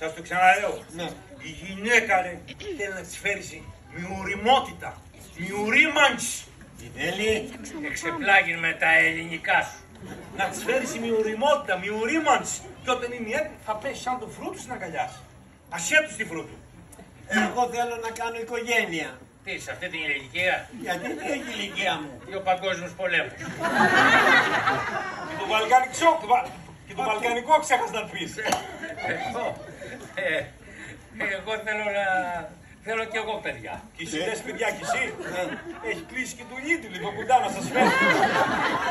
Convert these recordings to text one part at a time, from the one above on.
Σας το ξαναλέω. Ναι. Η γυναίκα ρε, θέλει να της φέρεις μιουριμότητα. Μιουρίμαντς. Τι θέλει? Εξεπλάγει με τα ελληνικά σου. Να της φέρεις μιουριμότητα, μιουρίμαντς. Και όταν είναι έτοιμη θα πέσει σαν το φρούτο στην αγκαλιά σου. Ασέτου στη φρούτου. Εγώ θέλω να κάνω οικογένεια. Τι, σε αυτή την ηλικία? Γιατί τι έχει η ηλικία μου? Δύο παγκόσμιους πολέμους. Και το βαλκανικό ξέχασες να πεις. Εγώ θέλω κι εγώ παιδιά. Και εσύ θες παιδιά κι εσύ. Έχει κλείσει και το ίδιο λίγο κοντά να σας φέρει.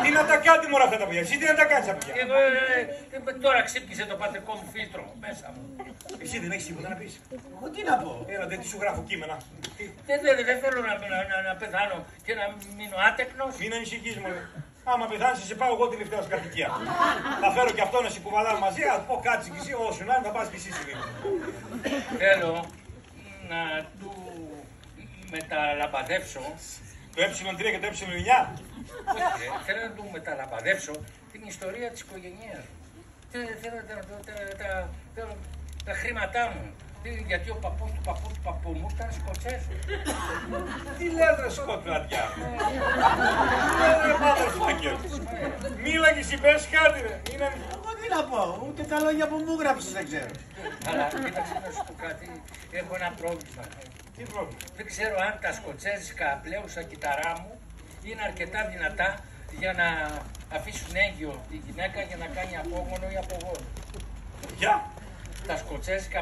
Τι να τα κάνετε μωρά αυτά τα παιδιά. Εσύ τι να τα κάνεις τα παιδιά. Εγώ τώρα ξύπνησε το πατρικό μου φίλτρο μέσα μου. Εσύ δεν έχεις τίποτα να πεις. Εγώ τι να πω? Έλα δεν τι σου γράφω κείμενα. Δεν θέλω να πεθάνω και να μείνω άτεκνος. Μην ανησυχείς μωρέ. Άμα πεθάνεις σε πάω εγώ τελευταία στην κατοικία. Θα φέρω και αυτό να σε κουβαλάω μαζί, θα πω κάτσε κι εσύ, όσο να είναι θα πας κι εσύ λίγο. Θέλω να του μεταλαμπαδεύσω. Το ε3 και το ε9. Θέλω να του μεταλαμπαδεύσω την ιστορία της οικογένειας μου. Θέλω τα χρήματά μου. Γιατί ο παππούς του παππού μου ήταν Σκοτσέζος. Τι λες ρε Σκοτλαντιά. Ρε μάδερ φάκερ. Μίλα και εσύ πες κάτι ρε. Εγώ τι να πω? Ούτε τα λόγια που μου γράψεις δεν ξέρω. Αλλά κοίταξε να σου πω κάτι. Έχω ένα πρόβλημα. Τι πρόβλημα. Δεν ξέρω αν τα σκοτσέζικα πλέουσα κυταρά μου είναι αρκετά δυνατά για να αφήσουν έγκυο τη γυναίκα για να κάνει απόγονο ή απογόνο. Γεια. Τα σκοτσέζικα